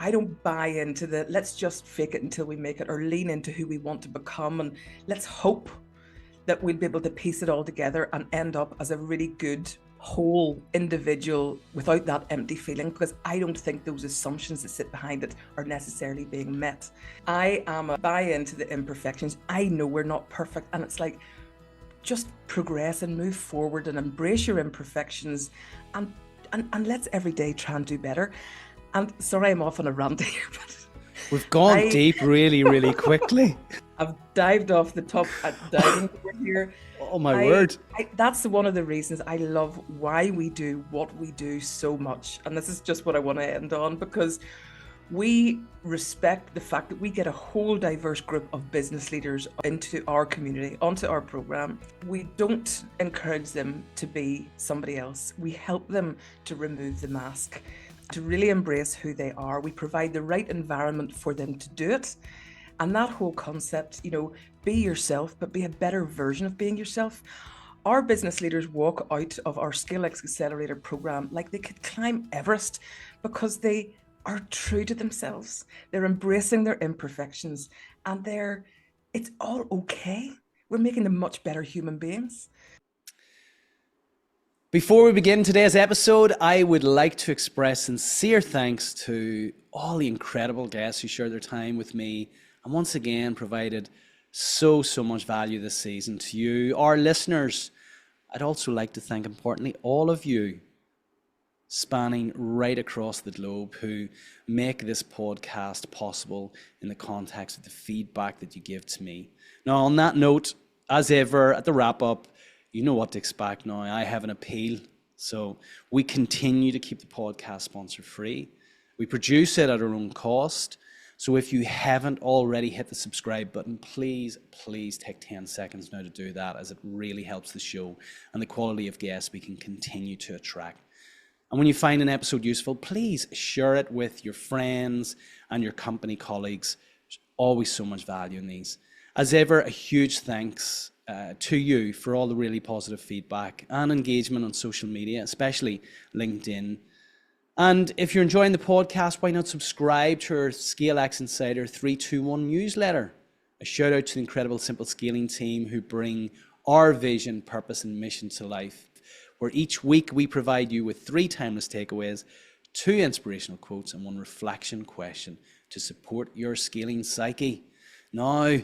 I don't buy into the let's just fake it until we make it, or lean into who we want to become and let's hope that we'll be able to piece it all together and end up as a really good whole individual without that empty feeling, because I don't think those assumptions that sit behind it are necessarily being met. I am a buy into the imperfections. I know we're not perfect, and it's like, just progress and move forward and embrace your imperfections and let's every day try and do better. And sorry, I'm off on a rant here, but we've gone deep really, really quickly. I've dived off the top at diving board here. Oh my word. That's one of the reasons I love why we do what we do so much. And this is just what I want to end on, because we respect the fact that we get a whole diverse group of business leaders into our community, onto our program. We don't encourage them to be somebody else. We help them to remove the mask, to really embrace who they are. We provide the right environment for them to do it. And that whole concept, be yourself, but be a better version of being yourself. Our business leaders walk out of our ScaleX Accelerator program like they could climb Everest, because they are true to themselves. They're embracing their imperfections, and it's all okay. We're making them much better human beings. Before we begin today's episode, I would like to express sincere thanks to all the incredible guests who shared their time with me and once again provided so much value this season. To you, our listeners, I'd also like to thank, importantly, all of you spanning right across the globe who make this podcast possible in the context of the feedback that you give to me. Now, on that note, as ever, at the wrap-up, you know what to expect now. I have an appeal. So we continue to keep the podcast sponsor free. We produce it at our own cost. So if you haven't already hit the subscribe button, please take 10 seconds now to do that, as it really helps the show and the quality of guests we can continue to attract. And when you find an episode useful, please share it with your friends and your company colleagues. There's always so much value in these. As ever, a huge thanks to you for all the really positive feedback and engagement on social media, especially LinkedIn. And if you're enjoying the podcast, why not subscribe to our ScaleX Insider 321 newsletter? A shout out to the incredible Simple Scaling team who bring our vision, purpose, and mission to life, where each week we provide you with 3 timeless takeaways, 2 inspirational quotes, and 1 reflection question to support your scaling psyche. Now,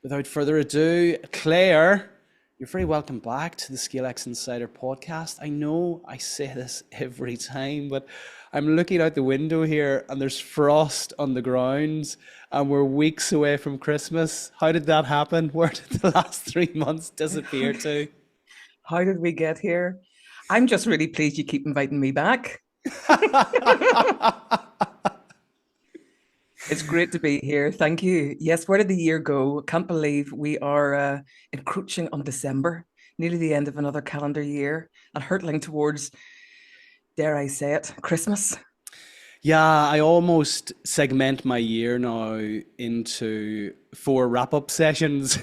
without further ado, Claire, you're very welcome back to the ScaleX Insider podcast. I know I say this every time, but I'm looking out the window here and there's frost on the ground and we're weeks away from Christmas. How did that happen? Where did the last 3 months disappear to? How did we get here? I'm just really pleased you keep inviting me back. It's great to be here. Thank you. Yes, where did the year go? Can't believe we are encroaching on December, nearly the end of another calendar year, and hurtling towards, dare I say it, Christmas. Yeah, I almost segment my year now into 4 wrap-up sessions.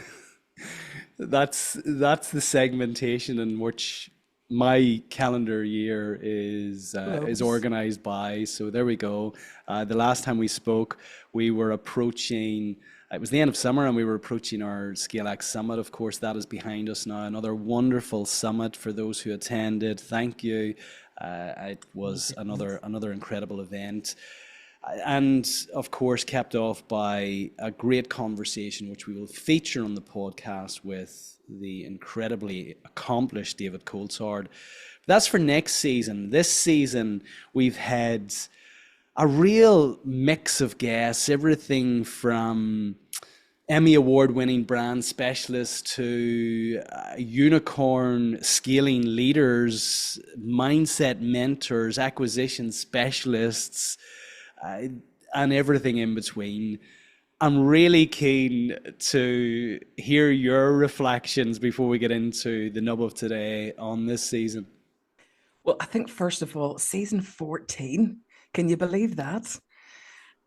That's the segmentation in which my calendar year is organized by. So there we go. The last time we spoke, we were approaching, it was the end of summer and we were approaching our ScaleX Summit. Of course, that is behind us now. Another wonderful summit for those who attended. Thank you. It was another incredible event. And of course, capped off by a great conversation, which we will feature on the podcast with the incredibly accomplished David Coulthard. That's for next season. This season, we've had a real mix of guests, everything from Emmy Award-winning brand specialists to unicorn scaling leaders, mindset mentors, acquisition specialists, and everything in between. I'm really keen to hear your reflections before we get into the nub of today on this season. Well, I think first of all, season 14, can you believe that?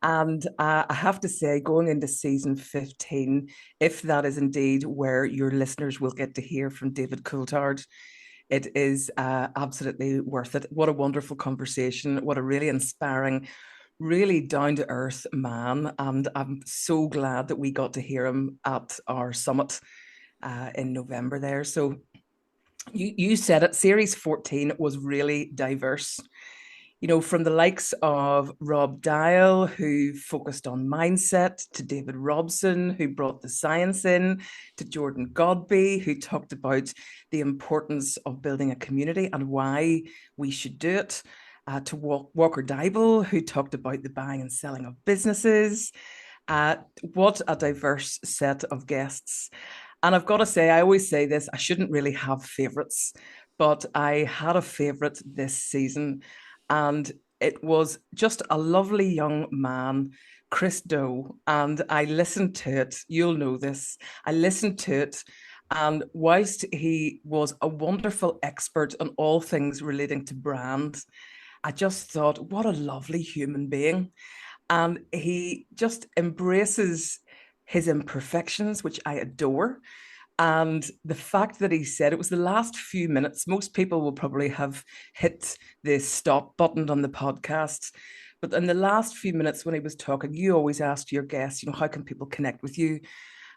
And I have to say, going into season 15, if that is indeed where your listeners will get to hear from David Coulthard, it is absolutely worth it. What a wonderful conversation. What a really inspiring really down to earth man. And I'm so glad that we got to hear him at our summit in November there. So you said it, series 14 was really diverse. From the likes of Rob Dial, who focused on mindset, to David Robson, who brought the science in, to Jordan Godby, who talked about the importance of building a community and why we should do it, to Walker Dybel, who talked about the buying and selling of businesses. What a diverse set of guests. And I've got to say, I always say this, I shouldn't really have favorites, but I had a favorite this season. And it was just a lovely young man, Chris Doe. And I listened to it. You'll know this. I listened to it. And whilst he was a wonderful expert on all things relating to brand, I just thought, what a lovely human being. And he just embraces his imperfections, which I adore. And the fact that he said it was the last few minutes, most people will probably have hit the stop button on the podcast. But in the last few minutes when he was talking, you always asked your guests, how can people connect with you?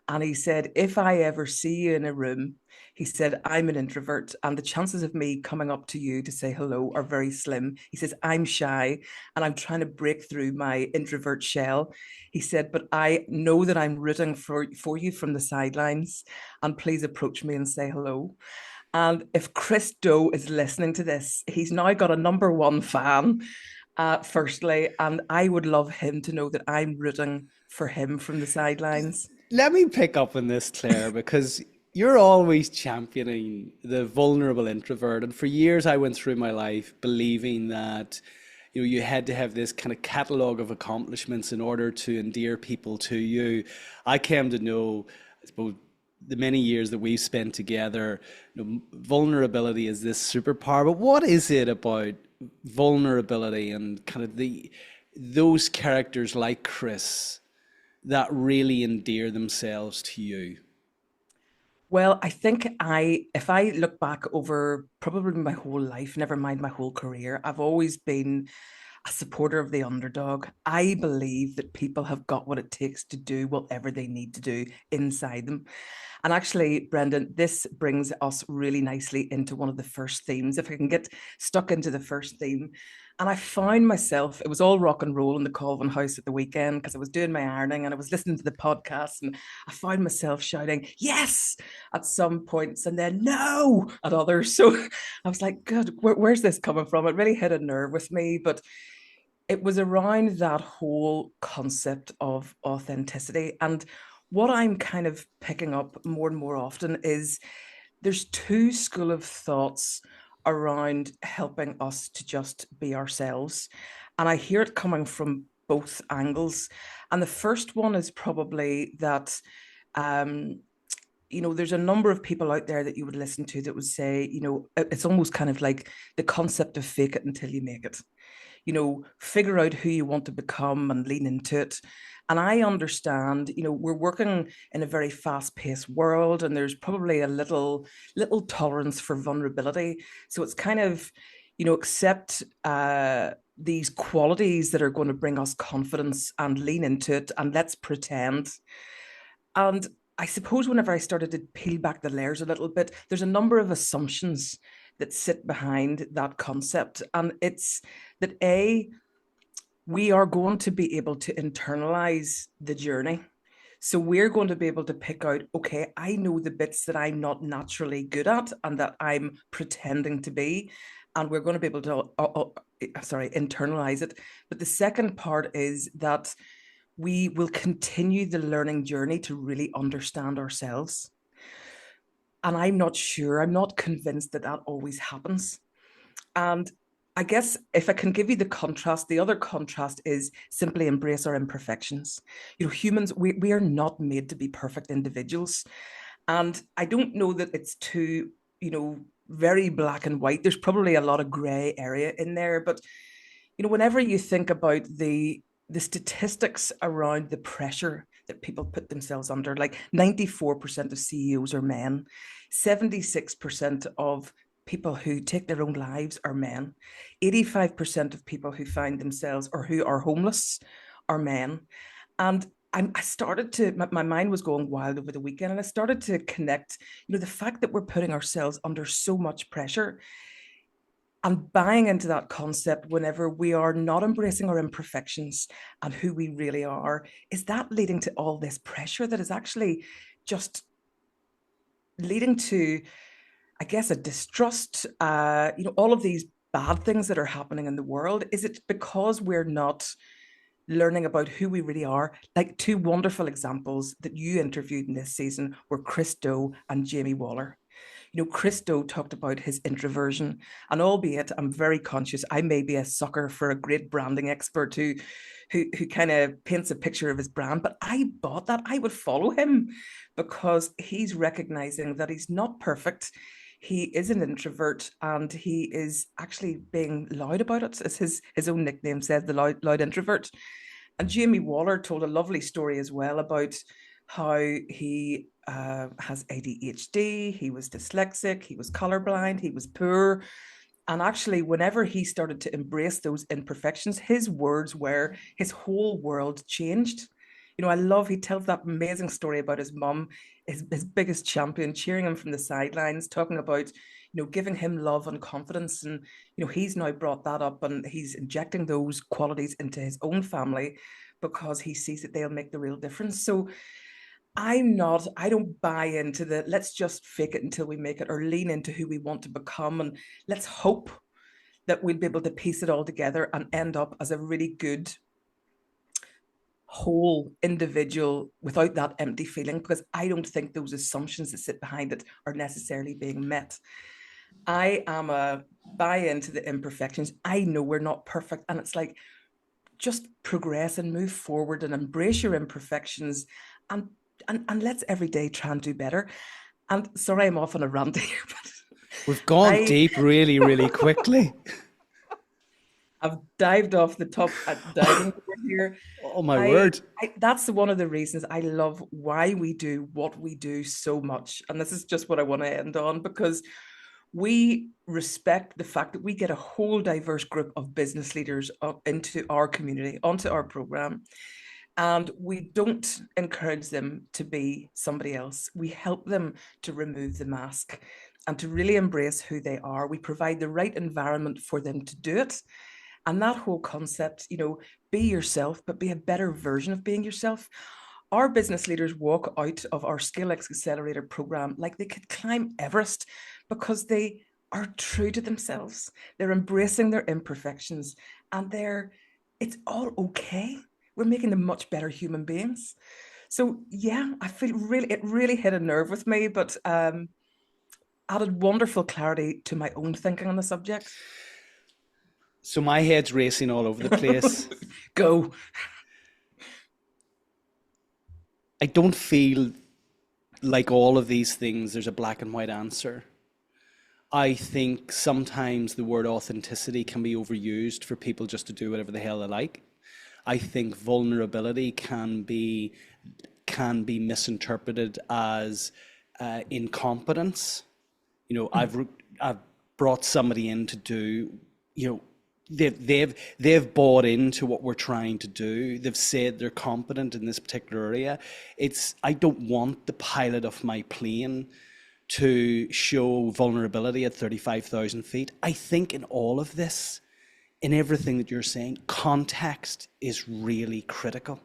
And he said, if I ever see you in a room, he said, I'm an introvert and the chances of me coming up to you to say hello are very slim. He says, I'm shy and I'm trying to break through my introvert shell. He said, but I know that I'm rooting for you from the sidelines, and please approach me and say hello. And if Chris Doe is listening to this, he's now got a number one fan, firstly, and I would love him to know that I'm rooting for him from the sidelines. Let me pick up on this, Claire, because you're always championing the vulnerable introvert. And for years, I went through my life believing that you had to have this kind of catalogue of accomplishments in order to endear people to you. I came to know, I suppose, the many years that we've spent together, vulnerability is this superpower. But what is it about vulnerability and kind of those characters like Chris that really endear themselves to you? Well, I think if I look back over probably my whole life, never mind my whole career, I've always been a supporter of the underdog. I believe that people have got what it takes to do whatever they need to do inside them. And actually, Brendan, this brings us really nicely into one of the first themes. If I can get stuck into the first theme. And I found myself, it was all rock and roll in the Colvin house at the weekend because I was doing my ironing and I was listening to the podcast, and I found myself shouting, yes, at some points, and then no at others. So I was like, good, where's this coming from? It really hit a nerve with me. But it was around that whole concept of authenticity. And what I'm kind of picking up more and more often is there's two school of thoughts around helping us to just be ourselves. And I hear it coming from both angles. And the first one is probably that there's a number of people out there that you would listen to that would say, it's almost kind of like the concept of fake it until you make it. Figure out who you want to become and lean into it. And I understand, we're working in a very fast-paced world, and there's probably a little tolerance for vulnerability. So it's kind of, accept these qualities that are going to bring us confidence and lean into it, and let's pretend. And I suppose whenever I started to peel back the layers a little bit, there's a number of assumptions that sit behind that concept. And it's that we are going to be able to internalize the journey. So we're going to be able to pick out, okay, I know the bits that I'm not naturally good at and that I'm pretending to be. And we're going to be able to, internalize it. But the second part is that we will continue the learning journey to really understand ourselves. And I'm not convinced that always happens. And I guess if I can give you the contrast, the other contrast is simply embrace our imperfections. Humans, we are not made to be perfect individuals. And I don't know that it's too, very black and white. There's probably a lot of gray area in there. But, whenever you think about the statistics around the pressure that people put themselves under, like 94% of CEOs are men, 76% of people who take their own lives are men. 85% of people who find themselves or who are homeless are men. And I started to, my mind was going wild over the weekend, and I started to connect, the fact that we're putting ourselves under so much pressure and buying into that concept whenever we are not embracing our imperfections and who we really are. Is that leading to all this pressure that is actually just leading to, I guess, a distrust, all of these bad things that are happening in the world? Is it because we're not learning about who we really are? Like, two wonderful examples that you interviewed in this season were Chris Do and Jamie Waller. Chris Do talked about his introversion, and albeit I'm very conscious, I may be a sucker for a great branding expert who kind of paints a picture of his brand, but I bought that. I would follow him because he's recognizing that he's not perfect. He is an introvert, and he is actually being loud about it, as his own nickname says, the loud introvert. And Jamie Waller told a lovely story as well about how he has ADHD, he was dyslexic, he was colorblind, he was poor. And actually, whenever he started to embrace those imperfections, his words were his whole world changed. I love, he tells that amazing story about his mum, his biggest champion, cheering him from the sidelines, talking about, giving him love and confidence. And, he's now brought that up, and he's injecting those qualities into his own family because he sees that they'll make the real difference. So I don't buy into the let's just fake it until we make it, or lean into who we want to become. And let's hope that we'll be able to piece it all together and end up as a really good whole individual without that empty feeling, because I don't think those assumptions that sit behind it are necessarily being met. I am a buy into the imperfections. I know we're not perfect, and it's like, just progress and move forward and embrace your imperfections, and let's every day try and do better. And sorry, I'm off on a rant here, but We've gone deep really, really quickly. I've dived off the top at diving board here. Oh my word. That's one of the reasons I love why we do what we do so much. And this is just what I want to end on, because we respect the fact that we get a whole diverse group of business leaders into our community, onto our program. And we don't encourage them to be somebody else. We help them to remove the mask and to really embrace who they are. We provide the right environment for them to do it. And that whole concept, be yourself, but be a better version of being yourself. Our business leaders walk out of our ScaleX Accelerator program like they could climb Everest, because they are true to themselves. They're embracing their imperfections, and it's all okay. We're making them much better human beings. So yeah, I feel it really hit a nerve with me, but added wonderful clarity to my own thinking on the subject. So my head's racing all over the place. Go. I don't feel like all of these things, there's a black and white answer. I think sometimes the word authenticity can be overused for people just to do whatever the hell they like. I think vulnerability can be misinterpreted as incompetence. I've brought somebody in to do, they've bought into what we're trying to do. They've said they're competent in this particular area. I don't want the pilot of my plane to show vulnerability at 35,000 feet. I think in all of this, in everything that you're saying, context is really critical.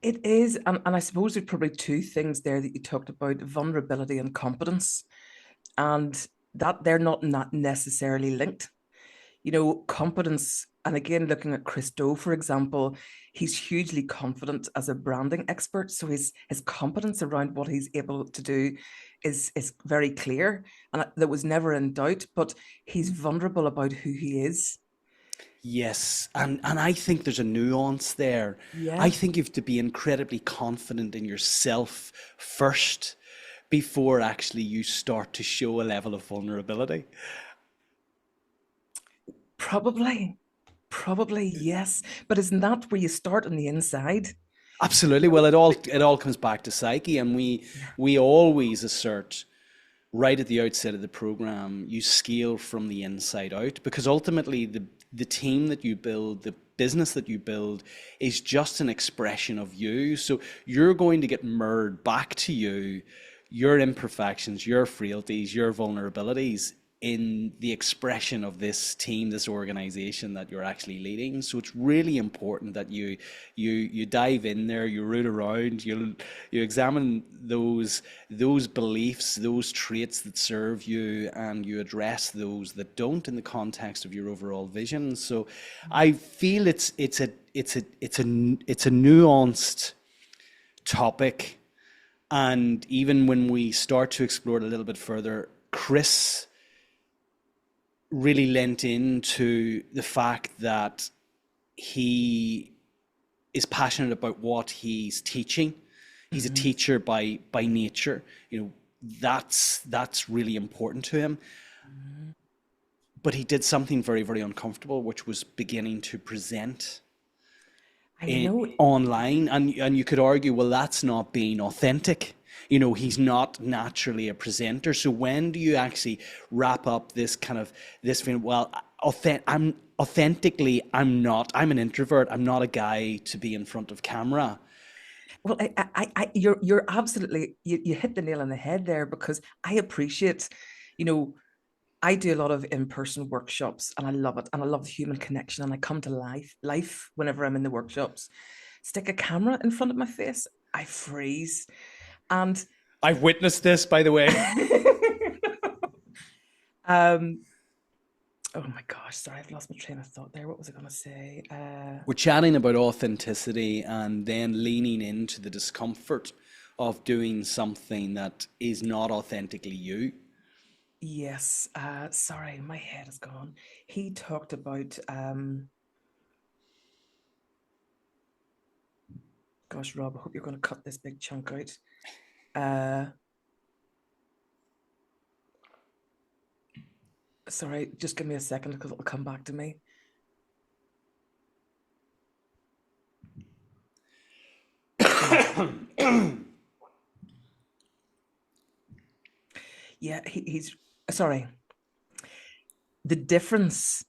It is. And I suppose there's probably two things there that you talked about: vulnerability and competence, and that they're not necessarily linked. Competence, and again, looking at Chris Do, for example, he's hugely confident as a branding expert. So his competence around what he's able to do is very clear, and that was never in doubt, but he's vulnerable about who he is. Yes, and I think there's a nuance there. Yeah. I think you have to be incredibly confident in yourself first before actually you start to show a level of vulnerability. Probably, yes. But isn't that where you start on the inside? Absolutely. Well, it all comes back to psyche, and we always assert right at the outset of the program, you scale from the inside out, because ultimately the team that you build, the business that you build is just an expression of you. So you're going to get mirrored back to you, your imperfections, your frailties, your vulnerabilities in the expression of this team, this organization that you're actually leading. So it's really important that you dive in there, you root around, you examine those beliefs, those traits that serve you, and you address those that don't in the context of your overall vision. So I feel it's a nuanced topic. And even when we start to explore it a little bit further, Chris really lent into the fact that he is passionate about what he's teaching. He's a teacher by nature. You know, that's really important to him. But he did something very, very uncomfortable, which was beginning to present I know. online, and you could argue, well, that's not being authentic. You know, he's not naturally a presenter. So when do you actually wrap up this kind of this feeling? Well, I'm authentically, I'm an introvert. I'm not a guy to be in front of camera. Well, you're absolutely, you hit the nail on the head there, because I appreciate, you know, I do a lot of in-person workshops and I love it. And I love the human connection. And I come to life whenever I'm in the workshops. Stick a camera in front of my face, I freeze. And I've witnessed this, by the way. um, oh my gosh, sorry, I've lost my train of thought there. What was I going to say? We're chatting about authenticity and then leaning into the discomfort of doing something that is not authentically you. Yes, sorry, my head is gone. He talked about, gosh, Rob, I hope you're going to cut this big chunk out. Sorry, just give me a second because it'll come back to me. Yeah, he's sorry. The difference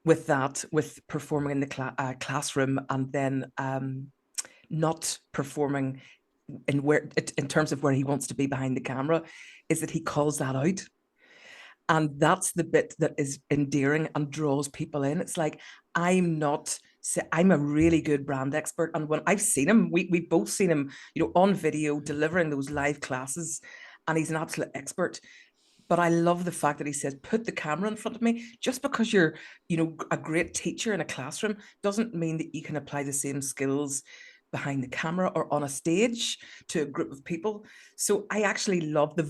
with that, with performing in the classroom and then not performing in terms of where he wants to be behind the camera, is that he calls that out. And that's the bit that is endearing and draws people in. It's like, I'm a really good brand expert. And when I've seen him, we've both seen him, you know, on video delivering those live classes, and he's an absolute expert. But I love the fact that he says, put the camera in front of me. Just because you're, you know, a great teacher in a classroom doesn't mean that you can apply the same skills behind the camera or on a stage to a group of people. So I actually love the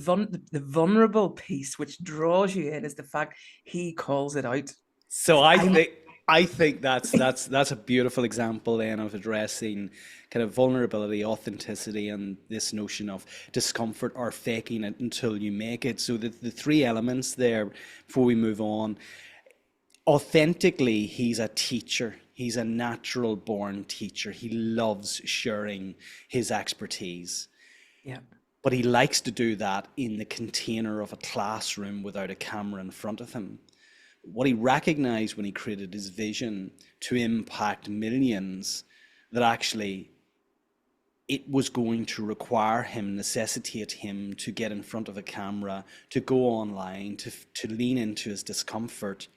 vulnerable piece, which draws you in, is the fact he calls it out. So I'm I think that's a beautiful example then of addressing kind of vulnerability, authenticity, and this notion of discomfort or faking it until you make it. So the three elements there before we move on. Authentically, he's a teacher. He's a natural born teacher. He loves sharing his expertise. yeah. But he likes to do that in the container of a classroom without a camera in front of him. What he recognized when he created his vision to impact millions, that actually it was going to require him, necessitate him to get in front of a camera, to go online, to lean into his discomfort.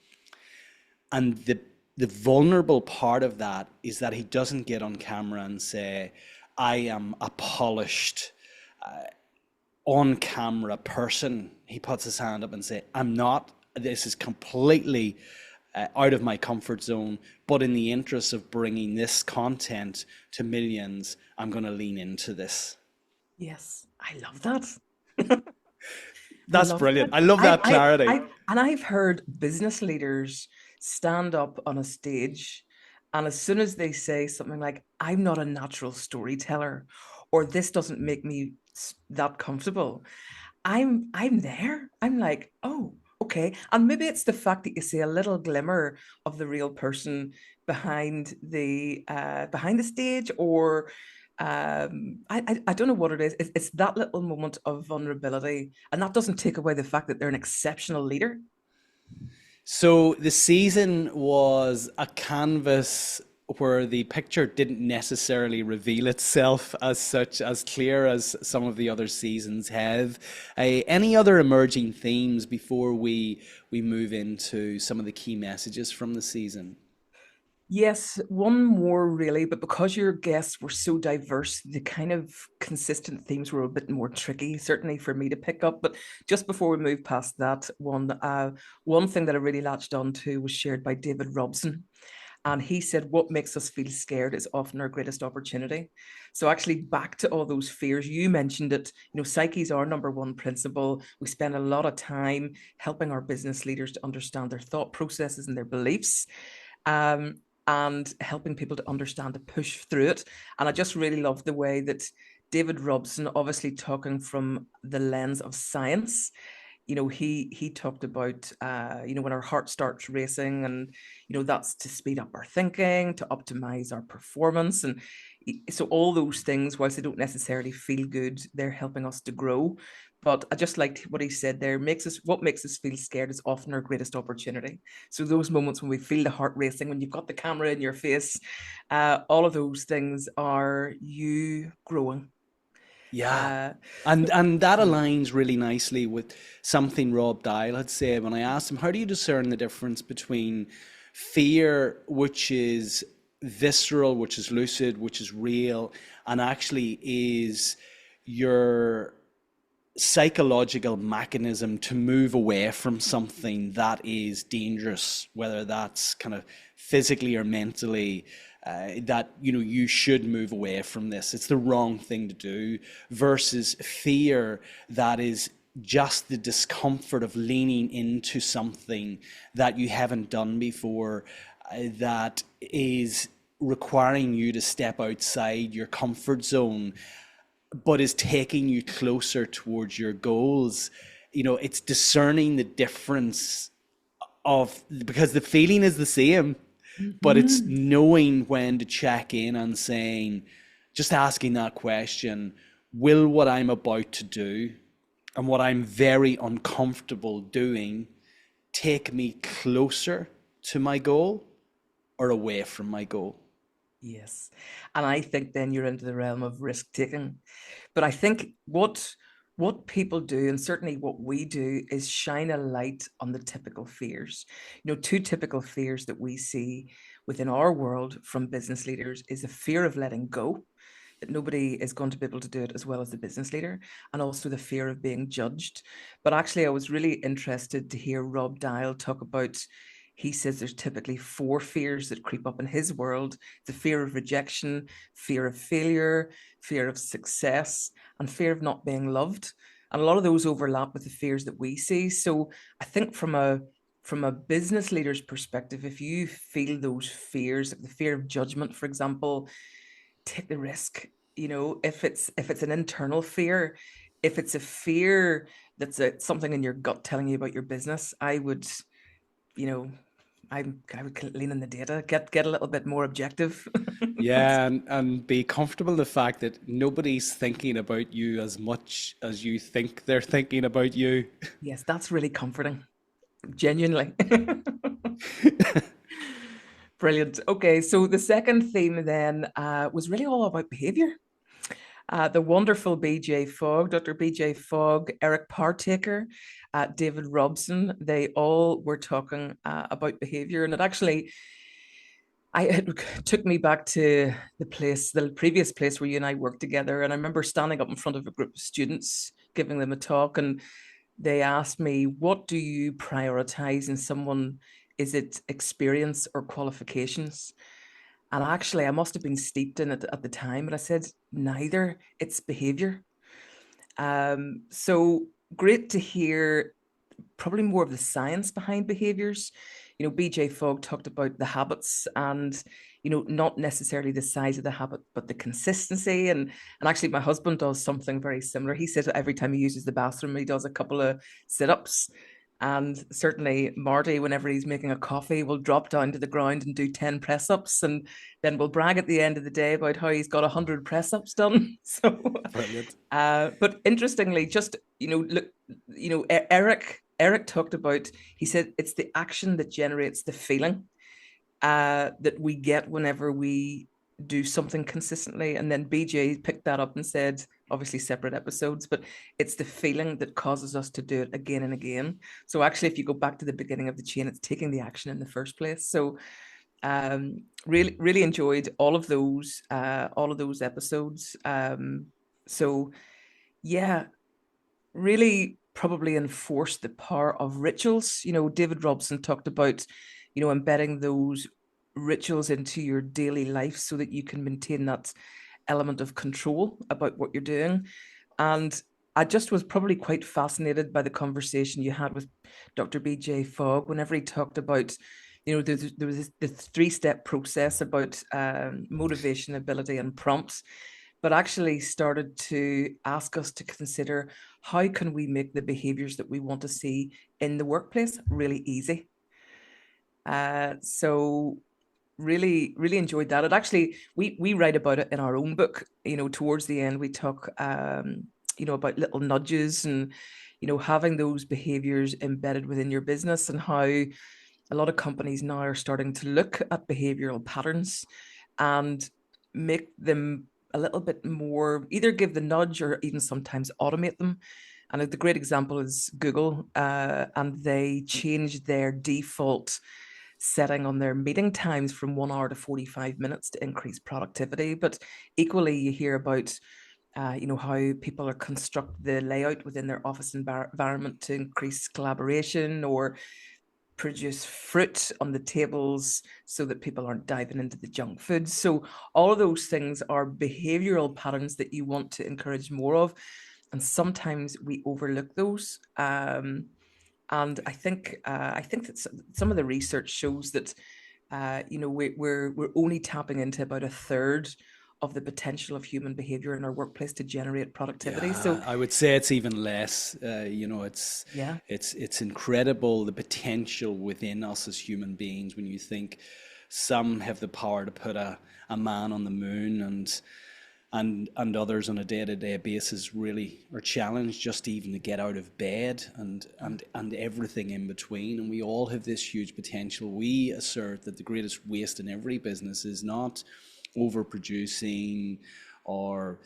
And the vulnerable part of that is that he doesn't get on camera and say, I am a polished, on camera person. He puts his hand up and say, I'm not. This is completely out of my comfort zone. But in the interest of bringing this content to millions, I'm going to lean into this. Yes, I love that. I That's love that. brilliant. I love that clarity. And I've heard business leaders stand up on a stage, and as soon as they say something like, I'm not a natural storyteller, or this doesn't make me that comfortable, I'm there. I'm like, oh, okay. And maybe it's the fact that you see a little glimmer of the real person behind the stage, or I don't know what it is. It's that little moment of vulnerability, and that doesn't take away the fact that they're an exceptional leader. So the season was a canvas where the picture didn't necessarily reveal itself as such as clear as some of the other seasons have. Any other emerging themes before we move into some of the key messages from the season? Yes, one more really, but because your guests were so diverse, the kind of consistent themes were a bit more tricky, certainly for me to pick up. But just before we move past that, one thing that I really latched on to was shared by David Robson. And he said, what makes us feel scared is often our greatest opportunity. So, actually, back to all those fears, you mentioned it. Psyche is our number one principle. We spend a lot of time helping our business leaders to understand their thought processes and their beliefs. And helping people to understand to push through it. And I just really love the way that David Robson, obviously talking from the lens of science, he talked about when our heart starts racing, and that's to speed up our thinking, to optimize our performance. And so all those things, whilst they don't necessarily feel good, they're helping us to grow. But I just liked what he said there. What makes us feel scared is often our greatest opportunity. So those moments when we feel the heart racing, when you've got the camera in your face, all of those things are you growing. Yeah. uh And that yeah. aligns really nicely with something Rob Dial had said when I asked him, how do you discern the difference between fear, which is visceral, which is lucid, which is real, and actually is your psychological mechanism to move away from something that is dangerous, whether that's kind of physically or mentally, that you should move away from this. It's the wrong thing to do, versus fear that is just the discomfort of leaning into something that you haven't done before, that is requiring you to step outside your comfort zone but is taking you closer towards your goals. It's discerning the difference of, because the feeling is the same, but it's Mhm. knowing when to check in and saying, just asking that question, will what I'm about to do and what I'm very uncomfortable doing take me closer to my goal or away from my goal? Yes. And I think then you're into the realm of risk taking. But I think what people do, and certainly what we do, is shine a light on the typical fears. Two typical fears that we see within our world from business leaders is a fear of letting go, that nobody is going to be able to do it as well as the business leader, and also the fear of being judged. But actually, I was really interested to hear Rob Dial talk about. He says there's typically four fears that creep up in his world: the fear of rejection, fear of failure, fear of success, and fear of not being loved. And a lot of those overlap with the fears that we see. So I think from a business leader's perspective, if you feel those fears, like the fear of judgment, for example, take the risk. If it's an internal fear, if it's a fear that's something in your gut telling you about your business, you know I would lean on the data, get a little bit more objective. Yeah, and be comfortable in the fact that nobody's thinking about you as much as you think they're thinking about you. Yes, that's really comforting, genuinely. Brilliant. Okay, so the second theme then was really all about behavior. The wonderful BJ Fogg, Dr. BJ Fogg, Eric Partaker, David Robson, they all were talking about behavior. And it actually, it took me back to the previous place where you and I worked together. And I remember standing up in front of a group of students, giving them a talk, and they asked me, what do you prioritize in someone? Is it experience or qualifications? And actually, I must have been steeped in it at the time, but I said, neither, it's behavior. So great to hear probably more of the science behind behaviors. BJ Fogg talked about the habits, and not necessarily the size of the habit, but the consistency. And actually, my husband does something very similar. He says every time he uses the bathroom, he does a couple of sit-ups. And certainly Marty, whenever he's making a coffee, will drop down to the ground and do 10 press ups. And then we'll brag at the end of the day about how he's got 100 press ups done. So, Brilliant. but interestingly, just, look, Eric talked about, he said it's the action that generates the feeling that we get whenever we do something consistently. And then BJ picked that up and said, obviously separate episodes, but it's the feeling that causes us to do it again and again. So actually, if you go back to the beginning of the chain, it's taking the action in the first place. So really enjoyed all of those episodes. So yeah, really probably enforce the power of rituals. David Robson talked about, embedding those rituals into your daily life so that you can maintain that element of control about what you're doing. And I just was probably quite fascinated by the conversation you had with Dr. BJ Fogg whenever he talked about, there was the 3-step process about motivation, ability, and prompts, but actually started to ask us to consider how can we make the behaviors that we want to see in the workplace really easy. So really enjoyed that. It actually, we write about it in our own book. Towards the end we talk about little nudges and having those behaviors embedded within your business, and how a lot of companies now are starting to look at behavioral patterns and make them a little bit more, either give the nudge or even sometimes automate them. And the great example is Google, and they changed their default setting on their meeting times from 1 hour to 45 minutes to increase productivity. But equally, you hear about how people are construct the layout within their office environment to increase collaboration, or produce fruit on the tables so that people aren't diving into the junk food. So all of those things are behavioral patterns that you want to encourage more of, and sometimes we overlook those. And I think that some of the research shows that we're only tapping into about a third of the potential of human behavior in our workplace to generate productivity. So Yeah, I would say it's even less. yeah, It's incredible the potential within us as human beings. When you think some have the power to put a man on the moon, and others on a day-to-day basis really are challenged just even to get out of bed, and everything in between. And we all have this huge potential. We assert that the greatest waste in every business is not overproducing or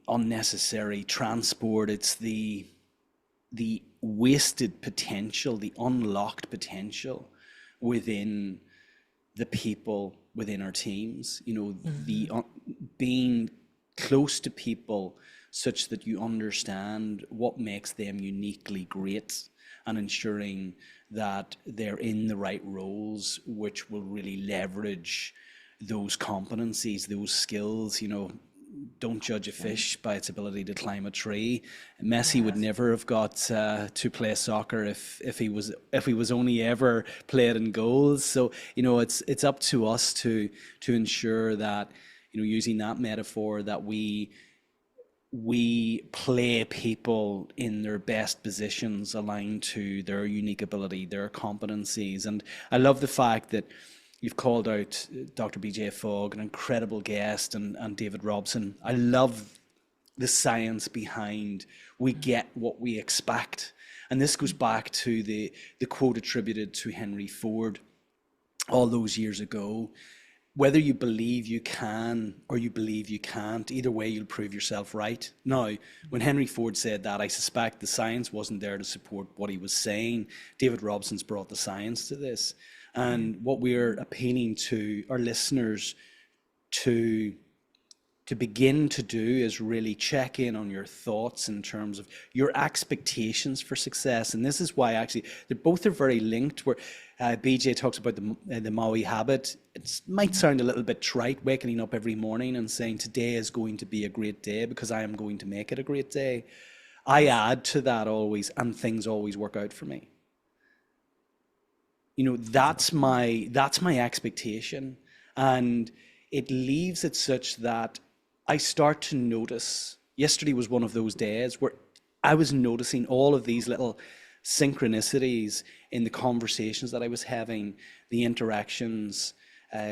unnecessary transport. It's the wasted potential, the unlocked potential within the people within our teams. The being close to people such that you understand what makes them uniquely great, and ensuring that they're in the right roles which will really leverage those competencies, those skills. Don't judge a fish by its ability to climb a tree. Messi would never have got to play soccer if he was only ever played in goals. So it's up to us to ensure that, using that metaphor, that we play people in their best positions aligned to their unique ability, their competencies. And I love the fact that you've called out Dr. BJ Fogg, an incredible guest, and David Robson. I love the science behind we get what we expect. And this goes back to the quote attributed to Henry Ford all those years ago. Whether you believe you can or you believe you can't, either way you'll prove yourself right. Now, when Henry Ford said that, I suspect the science wasn't there to support what he was saying. David Robson's brought the science to this. And what we're appealing to our listeners to begin to do is really check in on your thoughts in terms of your expectations for success. And this is why actually they both are very linked, where BJ talks about the Maui habit. It might sound a little bit trite, waking up every morning and saying today is going to be a great day because I am going to make it a great day. I add to that always, and things always work out for me. That's my expectation, and it leaves it such that I start to notice. Yesterday was one of those days where I was noticing all of these little synchronicities in the conversations that I was having, the interactions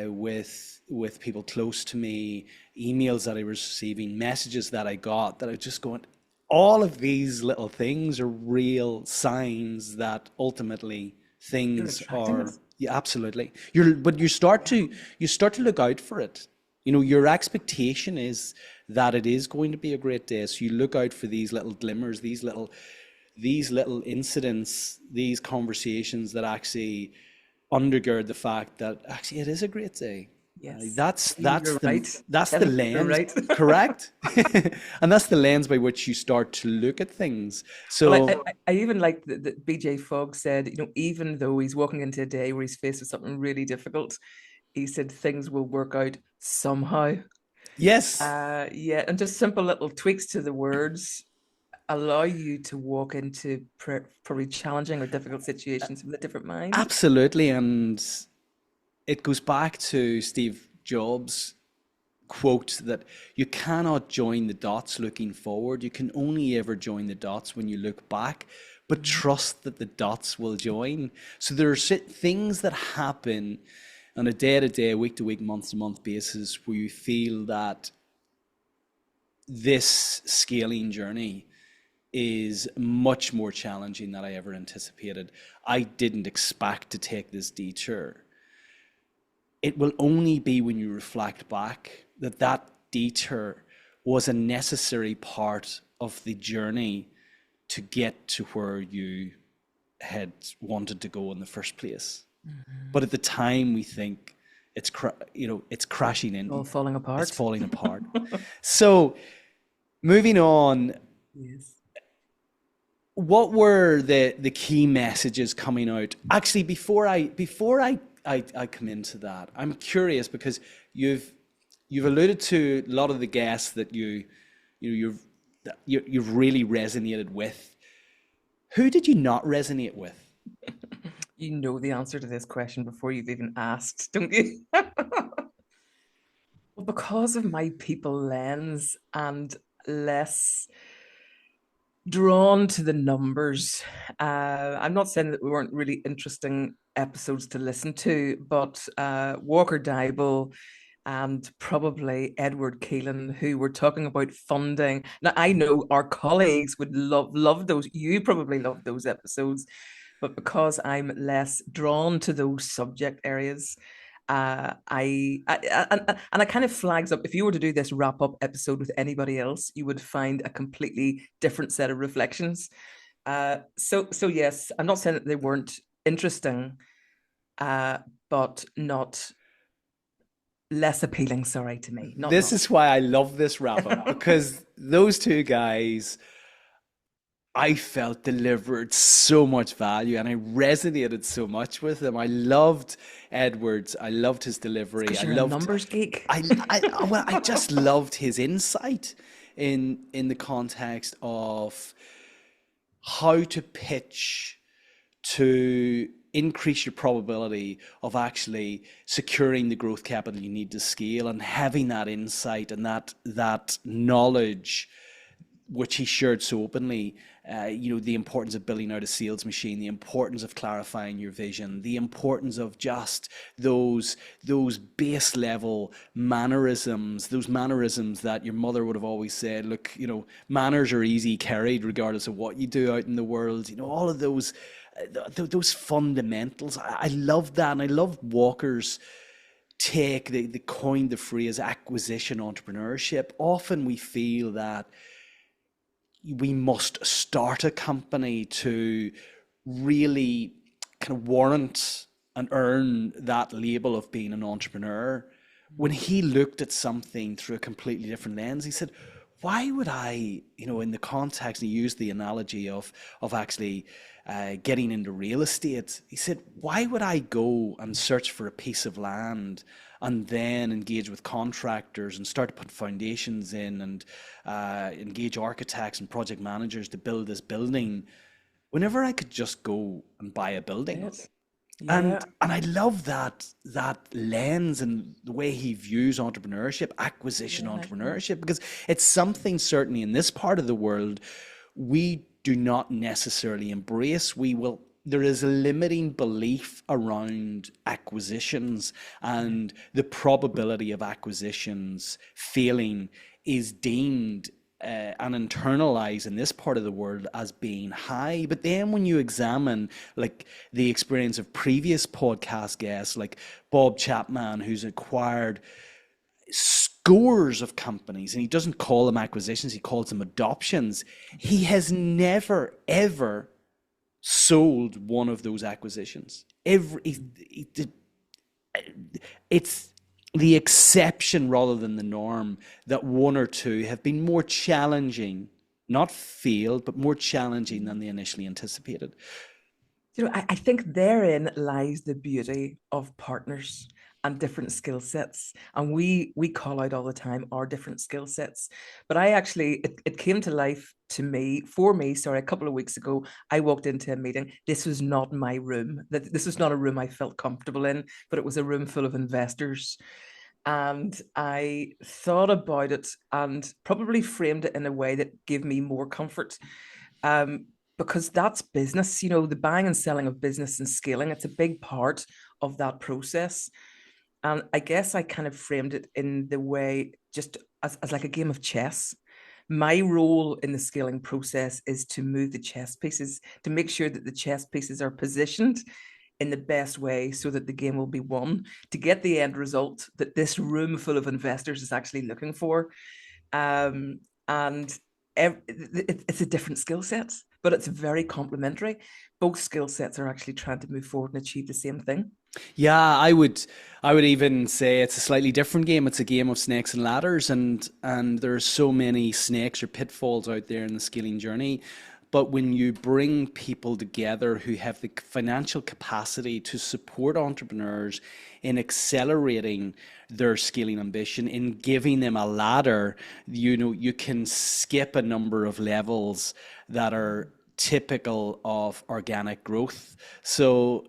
with people close to me, emails that I was receiving, messages that I got, that I was just going, all of these little things are real signs that ultimately You're things attracting it. are, yeah, absolutely. But you start to look out for it. You know, your expectation is that it is going to be a great day. So you look out for these little glimmers, these little incidents, these conversations that actually undergird the fact that actually it is a great day. Yes, That's you're right. that's the Tim, you're lens, right. correct? And that's the lens by which you start to look at things. Well, So I even like that BJ Fogg said, even though he's walking into a day where he's faced with something really difficult, he said things will work out somehow. yes, Yeah, and just simple little tweaks to the words allow you to walk into probably challenging or difficult situations with a different mind. absolutely. And it goes back to Steve Jobs' quote that you cannot join the dots looking forward. You can only ever join the dots when you look back, but Mhm. trust that the dots will join. So there are things that happen on a day to day, week to week, month to month basis where you feel that this scaling journey is much more challenging than I ever anticipated. I didn't expect to take this detour. It will only be when you reflect back that that detour was a necessary part of the journey to get to where you had wanted to go in the first place. But Mhm. at the time, we think it's crashing All in, falling it's apart. falling apart. So moving on, Yes. what were the key messages coming out? Actually, before I come into that, I'm curious because you've alluded to a lot of the guests that you've really resonated with. Who did you not resonate with? You know the answer to this question before you've even asked, don't you? Well, because of my people lens and less drawn to the numbers, I'm not saying that we weren't really interesting episodes to listen to, but Walker Dybel and probably Edward Keelan, who were talking about funding. Now, I know our colleagues would love those. You probably love those episodes, but because I'm less drawn to those subject areas, and it kind of flags up. If you were to do this wrap up episode with anybody else, you would find a completely different set of reflections. So yes, I'm not saying that they weren't interesting, but not less appealing. Sorry to me, This not. is why I love this wrap up because those two guys I felt delivered so much value and I resonated so much with them. I loved Edwards. I loved his It's delivery. because you're a numbers geek. I just loved his insight in the context of how to pitch to increase your probability of actually securing the growth capital you need to scale and having that insight and that knowledge which he shared so openly, the importance of building out a sales machine, the importance of clarifying your vision, the importance of just those base level mannerisms, those mannerisms that your mother would have always said, look, manners are easy carried regardless of what you do out in the world. All of those fundamentals. I love that, and I love Walker's take. They coined the phrase acquisition entrepreneurship. Often we feel that we must start a company to really kind of warrant and earn that label of being an entrepreneur. When he looked at something through a completely different lens, he said, why would I, in the context, he used the analogy of actually getting into real estate. He said, why would I go and search for a piece of land and then engage with contractors and start to put foundations in and engage architects and project managers to build this building whenever I could just go and buy a building? Yes. Yeah. And I love that lens and the way he views entrepreneurship, acquisition Yeah. entrepreneurship, because it's something certainly in this part of the world we do not necessarily embrace. There is a limiting belief around acquisitions, and the probability of acquisitions failing is deemed and internalized in this part of the world as being high. But then when you examine like the experience of previous podcast guests like Bob Chapman, who's acquired scores of companies, and he doesn't call them acquisitions, he calls them adoptions. He has never ever sold one of those acquisitions. It's the exception rather than the norm that one or two have been more challenging, not failed, but more challenging than they initially anticipated. I think therein lies the beauty of partners and different skill sets. And we call out all the time our different skill sets. But it came to life for me, sorry, a couple of weeks ago. I walked into a meeting. This was not my room. This was not a room I felt comfortable in, but it was a room full of investors. And I thought about it and probably framed it in a way that gave me more comfort. Um, because that's business, the buying and selling of business and scaling, it's a big part of that process. And I guess I kind of framed it in the way just as like a game of chess. My role in the scaling process is to move the chess pieces, to make sure that the chess pieces are positioned in the best way so that the game will be won, to get the end result that this room full of investors is actually looking for. And it's a different skill set, but it's very complementary. Both skill sets are actually trying to move forward and achieve the same thing. Yeah, I would even say it's a slightly different game. It's a game of snakes and ladders, and there's so many snakes or pitfalls out there in the scaling journey. But when you bring people together who have the financial capacity to support entrepreneurs in accelerating their scaling ambition, in giving them a ladder, you can skip a number of levels that are typical of organic growth. So,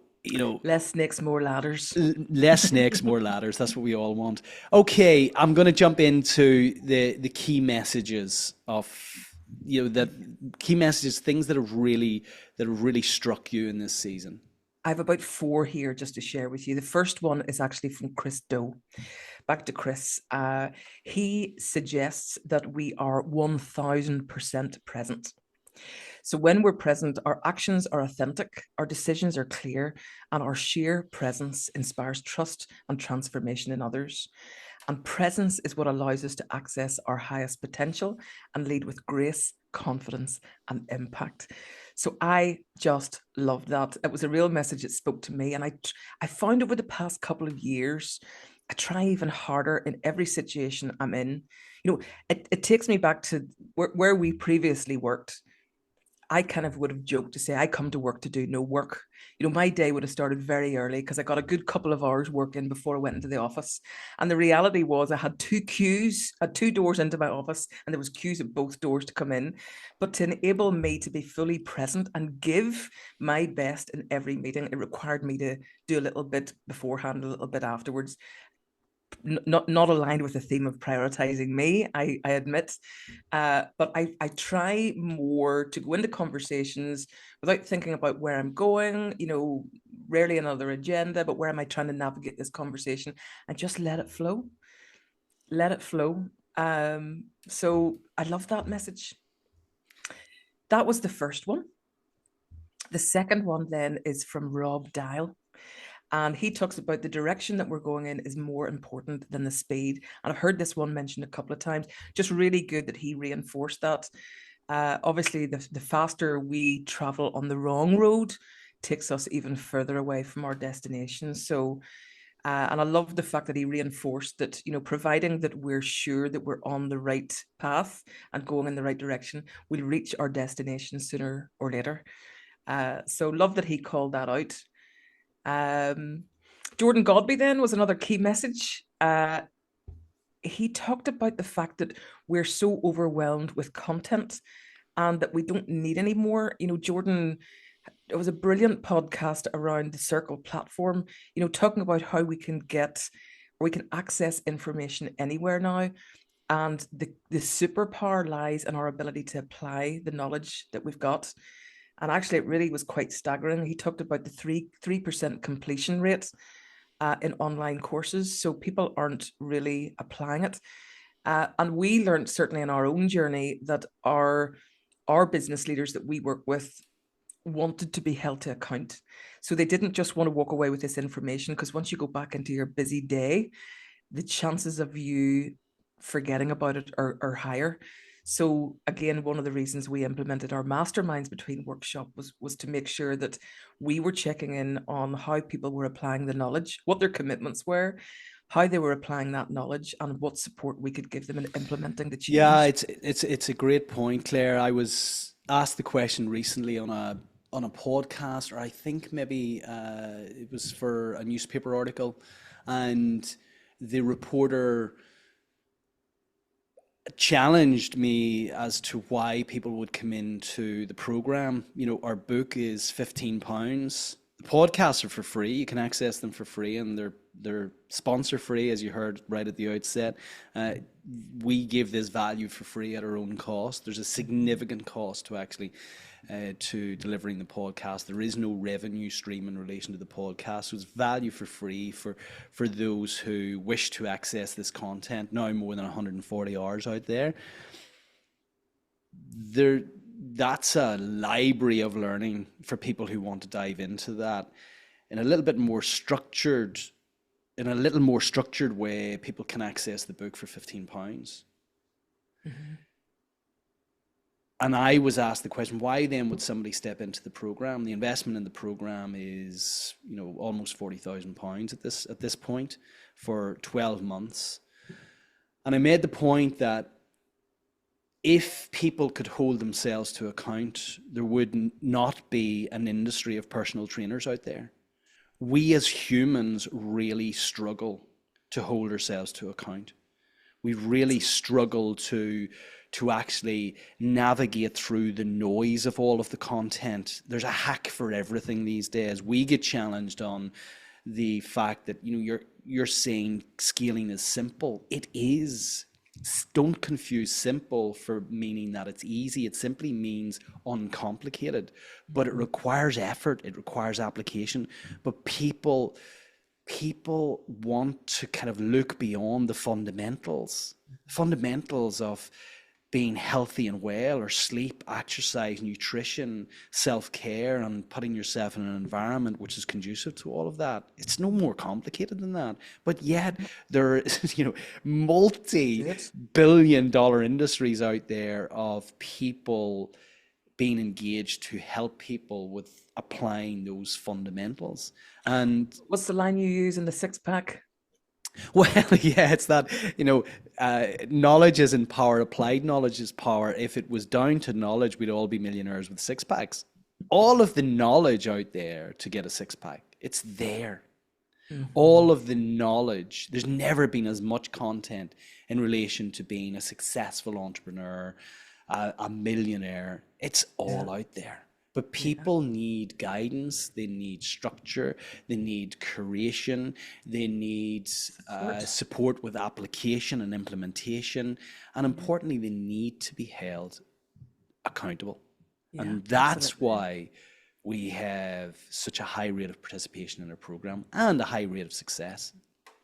Less snakes, more ladders. less snakes, more ladders. That's what we all want. Okay, I'm going to jump into the key messages of that key messages, things that have really struck you in this season. I have about four here just to share with you. The first one is actually from Chris Doe. Back to Chris. He suggests that we are 1000% present. So when we're present, our actions are authentic, our decisions are clear, and our sheer presence inspires trust and transformation in others. And presence is what allows us to access our highest potential and lead with grace, confidence, and impact. So I just loved that. It was a real message that spoke to me. And I found over the past couple of years, I try even harder in every situation I'm in. It takes me back to where we previously worked. I kind of would have joked to say I come to work to do no work. My day would have started very early because I got a good couple of hours work in before I went into the office. And the reality was I had two doors into my office, and there was queues at both doors to come in. But to enable me to be fully present and give my best in every meeting, it required me to do a little bit beforehand, a little bit afterwards. Not aligned with the theme of prioritizing me, I admit, but I try more to go into conversations without thinking about where I'm going. Rarely another agenda, but where am I trying to navigate this conversation, and just let it flow. Let it flow. So I love that message. That was the first one. The second one then is from Rob Dial. And he talks about the direction that we're going in is more important than the speed. And I've heard this one mentioned a couple of times. Just really good that he reinforced that. Obviously, the faster we travel on the wrong road takes us even further away from our destination. So, and I love the fact that he reinforced that, providing that we're sure that we're on the right path and going in the right direction, we'll reach our destination sooner or later. So love that he called that out. Jordan Godby then was another key message. He talked about the fact that we're so overwhelmed with content and that we don't need any more. Jordan, it was a brilliant podcast around the Circle platform, talking about how we can access information anywhere now. And the superpower lies in our ability to apply the knowledge that we've got. And actually, it really was quite staggering. He talked about the 3% completion rate in online courses. So people aren't really applying it. And we learned certainly in our own journey that our business leaders that we work with wanted to be held to account. So they didn't just want to walk away with this information, because once you go back into your busy day, the chances of you forgetting about it are higher. So again, one of the reasons we implemented our masterminds between workshop was to make sure that we were checking in on how people were applying the knowledge, what their commitments were, how they were applying that knowledge, and what support we could give them in implementing the Yeah, change. it's a great point, Claire. I was asked the question recently on a podcast, or I think maybe it was for a newspaper article, and the reporter challenged me as to why people would come into the program. You know, our book is £15. The podcasts are for free. You can access them for free, and they're sponsor free, as you heard right at the outset. We give this value for free at our own cost. There's a significant cost to actually to delivering the podcast. There is no revenue stream in relation to the podcast, so it's value for free for those who wish to access this content. Now more than 140 hours out there. There, that's a library of learning for people who want to dive into that in a little bit more structured, in a little more structured way. People can access the book for £15. Mm-hmm. And I was asked the question, why then would somebody step into the program? The investment in the program is, you know, almost £40,000 at this point for 12 months. And I made the point that if people could hold themselves to account, there would not be an industry of personal trainers out there. We as humans really struggle to hold ourselves to account. We really struggle to actually navigate through the noise of all of the content. There's a hack for everything these days. We get challenged on the fact that, you know, you're saying scaling is simple. It is. Don't confuse simple for meaning that it's easy. It simply means uncomplicated, but it requires effort. It requires application. But people want to kind of look beyond the fundamentals of being healthy and well, or sleep, exercise, nutrition, self-care, and putting yourself in an environment which is conducive to all of that. It's no more complicated than that. But yet there is, you know, multi-billion-dollar industries out there of people being engaged to help people with applying those fundamentals. And What's the line you use in the six pack? well, yeah, it's that, you know, knowledge isn't power, applied knowledge is power. If it was down to knowledge, we'd all be millionaires with six packs. All of the knowledge out there to get a six pack, it's there. Mm-hmm. All of the knowledge, there's never been as much content in relation to being a successful entrepreneur, a millionaire. It's all out there. But people need guidance, they need structure, they need curation, they need support with application and implementation, and importantly, they need to be held accountable. And that's Absolutely. why we have such a high rate of participation in our program and a high rate of success.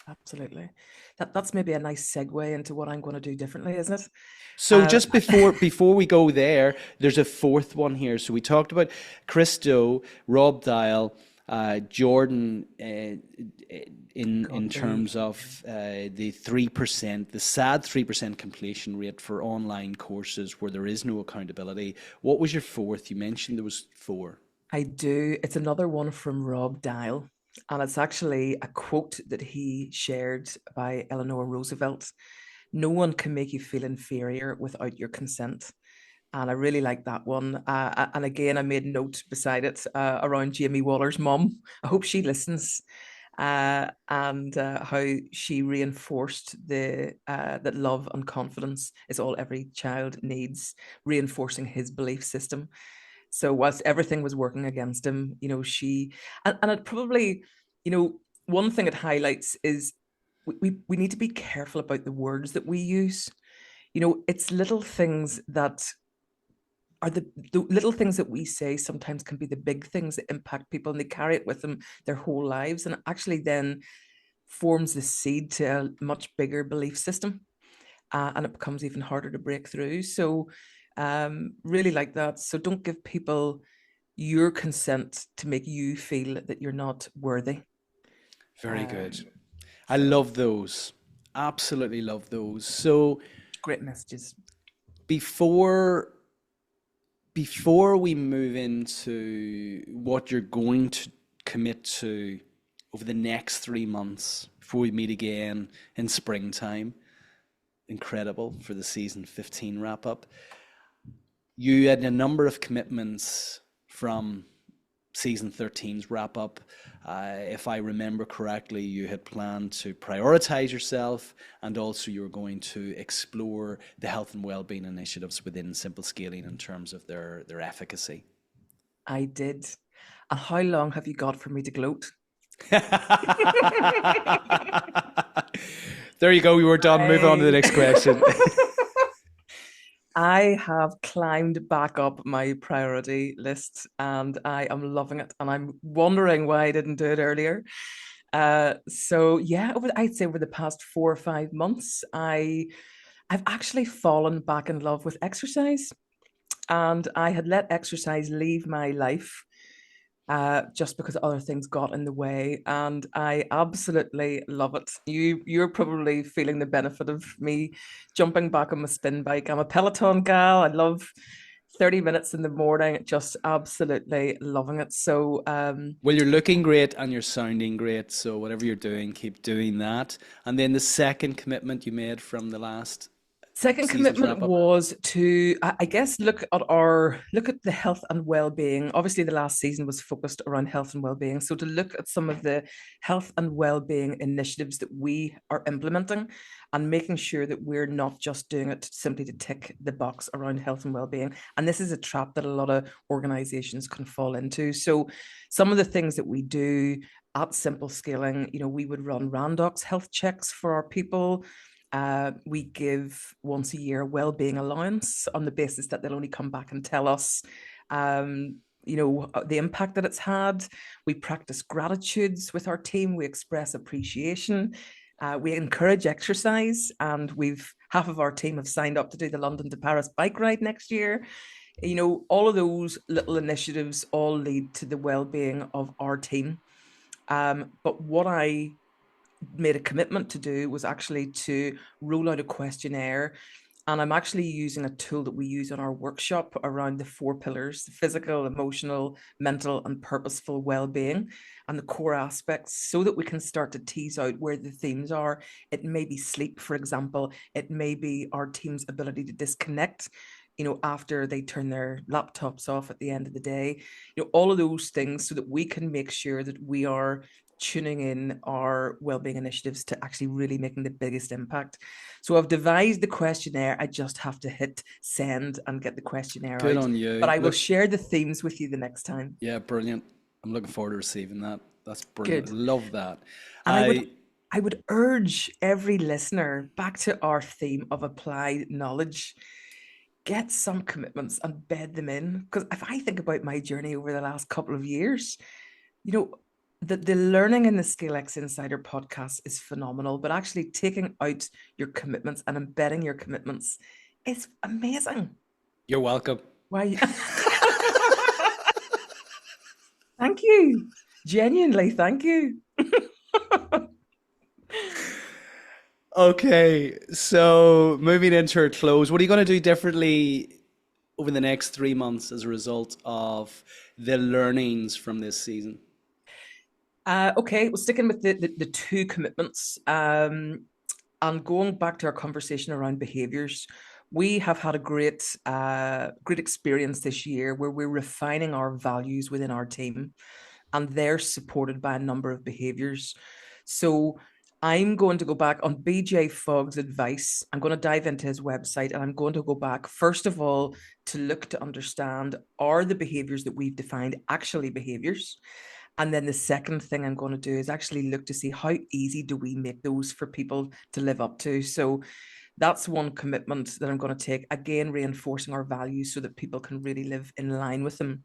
Absolutely. That's maybe a nice segue into what I'm going to do differently, isn't it? So just before we go there, there's a fourth one here. So we talked about Christo, Rob Dial, Jordan, in terms of the 3%, the sad 3% completion rate for online courses where there is no accountability. What was your fourth? You mentioned there was four. I do. It's another one from Rob Dial. And it's actually a quote that he shared by Eleanor Roosevelt. No one can make you feel inferior without your consent. And I really like that one. And again, I made note beside it around Jamie Waller's mum. I hope she listens. And how she reinforced that love and confidence is all every child needs, reinforcing his belief system. So whilst everything was working against him, you know, and it probably, you know, one thing it highlights is we need to be careful about the words that we use. It's little things that are the little things that we say sometimes can be the big things that impact people, and they carry it with them their whole lives, and it actually then forms the seed to a much bigger belief system, and it becomes even harder to break through. So really like that. So don't give people your consent to make you feel that you're not worthy. Very good. um, I so love those. Absolutely love those. So great messages. before before we move into what you're going to commit to over the next 3 months before we meet again in springtime, incredible for the season 15 wrap up. You had a number of commitments from season 13's wrap up. If I remember correctly, you had planned to prioritize yourself, and also you were going to explore the health and well-being initiatives within Simple Scaling in terms of their efficacy. I did. And how long have you got for me to gloat? There you go. We were done. Move on to the I next question. I have climbed back up my priority list and I am loving it. And I'm wondering why I didn't do it earlier. So yeah, I'd say over the past 4 or 5 months, I've actually fallen back in love with exercise. And I had let exercise leave my life just because other things got in the way, and I absolutely love it. You're probably feeling the benefit of me jumping back on my spin bike. I'm a Peloton gal. I love 30 minutes in the morning, just absolutely loving it. So Well, you're looking great and you're sounding great. So whatever you're doing, keep doing that. And then the second commitment you made from the last second season's commitment wrap up. was to, I guess, look at the health and well-being. Obviously, the last season was focused around health and well-being. So to look at some of the health and well-being initiatives that we are implementing, and making sure that we're not just doing it simply to tick the box around health and well-being. And this is a trap that a lot of organizations can fall into. So some of the things that we do at Simple Scaling, we would run Randox health checks for our people. We give once a year a well-being allowance on the basis that they'll only come back and tell us, the impact that it's had. We practice gratitudes with our team. We express appreciation. We encourage exercise, and we've half of our team have signed up to do the London to Paris bike ride next year. All of those little initiatives all lead to the well-being of our team. But what I made a commitment to do was actually to roll out a questionnaire. And I'm actually using a tool that we use in our workshop around the 4 pillars: physical, emotional, mental, and purposeful well-being, and the core aspects, so that we can start to tease out where the themes are. It may be sleep, for example. It may be our team's ability to disconnect, after they turn their laptops off at the end of the day. All of those things, so that we can make sure that we are tuning in our well-being initiatives to actually really making the biggest impact. So I've devised the questionnaire. I just have to hit send and get the questionnaire Good out. on But you. I will Look, share the themes with you the next time. yeah, brilliant. I'm looking forward to receiving that. That's brilliant. Good. Love that. And I would I I would urge every listener back to our theme of applied knowledge. Get some commitments and bed them in. Because if I think about my journey over the last couple of years, you know, the learning in the ScaleX Insider podcast is phenomenal, but actually taking out your commitments and embedding your commitments is amazing. You're welcome. Why? Thank you. Genuinely, thank you. Okay, so moving into our close, what are you going to do differently over the next 3 months as a result of the learnings from this season? Okay, well, sticking with the 2 commitments, and going back to our conversation around behaviors, we have had a great experience this year where we're refining our values within our team, and they're supported by a number of behaviors. So I'm going to go back on BJ Fogg's advice. I'm going to dive into his website, and I'm going to go back, first of all, to look to understand, are the behaviors that we've defined actually behaviors? And then the second thing I'm going to do is actually look to see how easy do we make those for people to live up to. So That's one commitment that I'm going to take, again, reinforcing our values so that people can really live in line with them.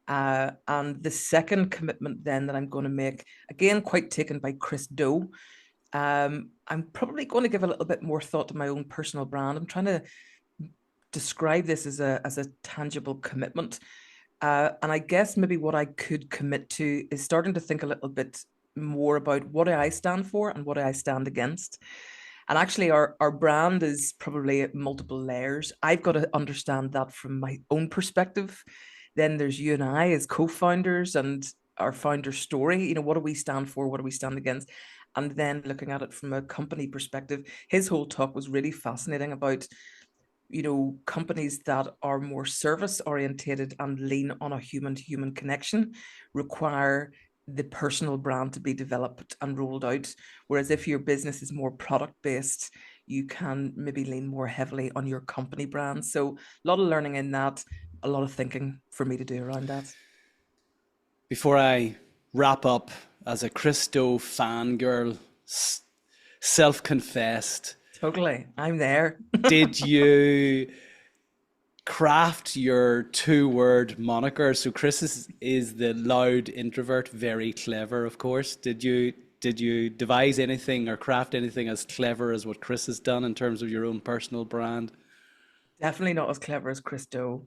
And the second commitment then that I'm going to make, again, quite taken by Chris Do, I'm probably going to give a little bit more thought to my own personal brand. I'm trying to describe this as a tangible commitment. And I guess maybe what I could commit to is starting to think a little bit more about what I stand for and what I stand against. And actually, our brand is probably multiple layers. I've got to understand that from my own perspective. Then there's you and I as co-founders and our founder story. You know, what do we stand for? What do we stand against? And then looking at it from a company perspective, his whole talk was really fascinating about, you know, companies that are more service orientated and lean on a human to human connection require the personal brand to be developed and rolled out. Whereas if your business is more product based, you can maybe lean more heavily on your company brand. So a lot of learning in that, a lot of thinking for me to do around that. Before I wrap up, as a Christo fangirl, self-confessed, Totally. I'm there. did you craft your two-word moniker? So Chris is the loud introvert, very clever, of course. Did you devise anything or craft anything as clever as what Chris has done in terms of your own personal brand? Definitely not as clever as Chris Do,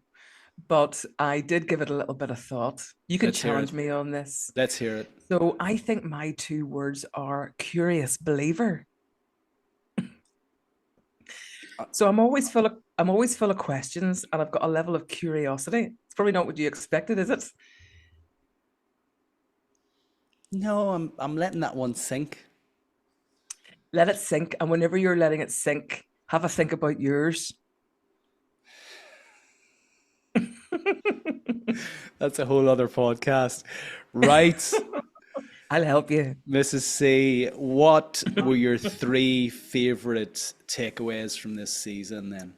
but I did give it a little bit of thought. You can Let's hear it. challenge me on this. Let's hear it. So I think my two words are curious believer. So I'm always full of questions and I've got a level of curiosity. It's probably not what you expected, is it? No, I'm letting that one sink. Let it sink. And whenever you're letting it sink, have a think about yours. That's a whole other podcast. Right, I'll help you. Mrs. C, what were your three favorite takeaways from this season then?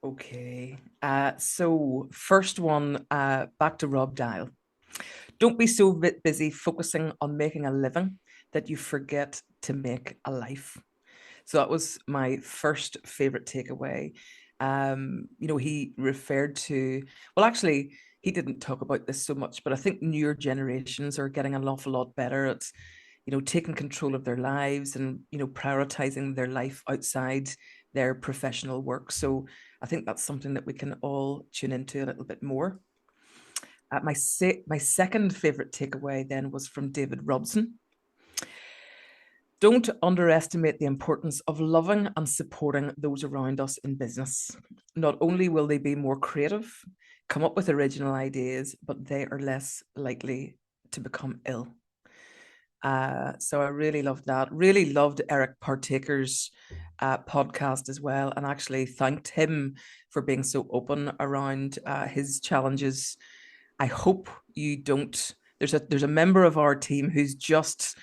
Okay. So first one, back to Rob Dial. Don't be so busy focusing on making a living that you forget to make a life. So that was my first favorite takeaway. You know, he referred to, well, actually, he didn't talk about this so much, but I think newer generations are getting an awful lot better at, you know, taking control of their lives and, you know, prioritizing their life outside their professional work. So I think that's something that we can all tune into a little bit more. My second favorite takeaway then was from David Robson. Don't underestimate the importance of loving and supporting those around us in business. Not only will they be more creative, come up with original ideas, but they are less likely to become ill. So I really loved that. Really loved Eric Partaker's podcast as well, and actually thanked him for being so open around his challenges. I hope you don't. There's a member of our team who's just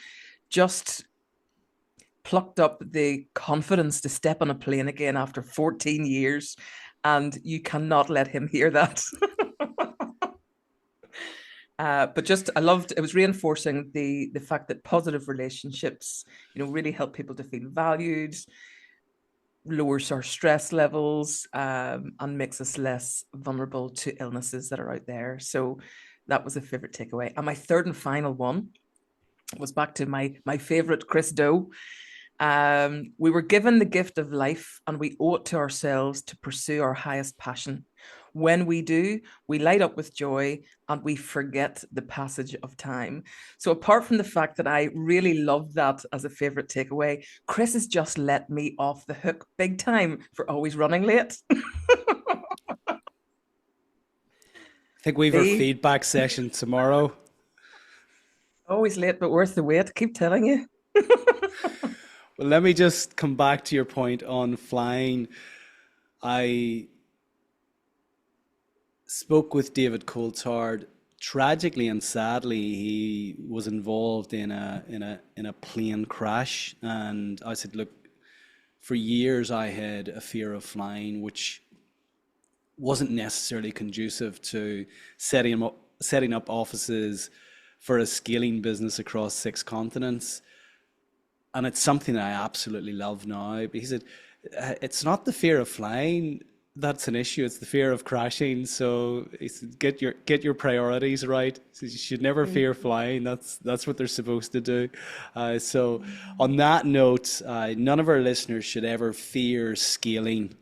plucked up the confidence to step on a plane again after 14 years, and you cannot let him hear that. But just I loved it was reinforcing the fact that positive relationships, you know, really help people to feel valued, lowers our stress levels, and makes us less vulnerable to illnesses that are out there. So that was a favorite takeaway. And my third and final one was back to my favorite Chris Do. We were given the gift of life and we owe it to ourselves to pursue our highest passion. When we do, we light up with joy and we forget the passage of time. So, apart from the fact that I really love that as a favorite takeaway, Chris has just let me off the hook big time for always running late. I think we've our See, feedback session tomorrow. always late, but worth the wait. Keep telling you. Well, let me just come back to your point on flying. I spoke with David Coulthard. Tragically and sadly, he was involved in a plane crash, and I said, "Look, for years I had a fear of flying, which wasn't necessarily conducive to setting up offices for a scaling business across 6 continents. And it's something that I absolutely love now." But he said, It's not the fear of flying that's an issue. It's the fear of crashing. So get your priorities right. So you should never fear flying. That's what they're supposed to do. So on that note, none of our listeners should ever fear scaling.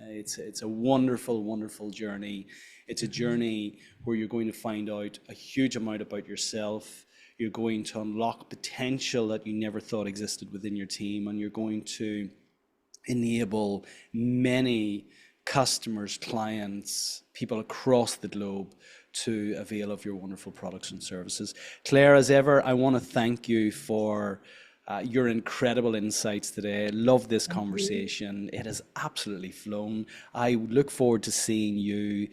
It's a wonderful, wonderful journey. It's a journey where you're going to find out a huge amount about yourself. You're going to unlock potential that you never thought existed within your team, and you're going to enable many customers, clients, people across the globe to avail of your wonderful products and services. Claire, as ever, I want to thank you for your incredible insights today. I love this conversation. It has absolutely flown. I look forward to seeing you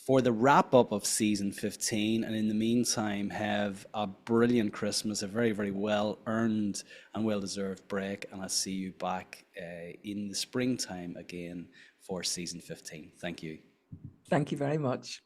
for the wrap up of season 15. And in the meantime, have a brilliant Christmas, a very, very well earned and well deserved break. And I'll see you back in the springtime again for season 15. Thank you. Thank you very much.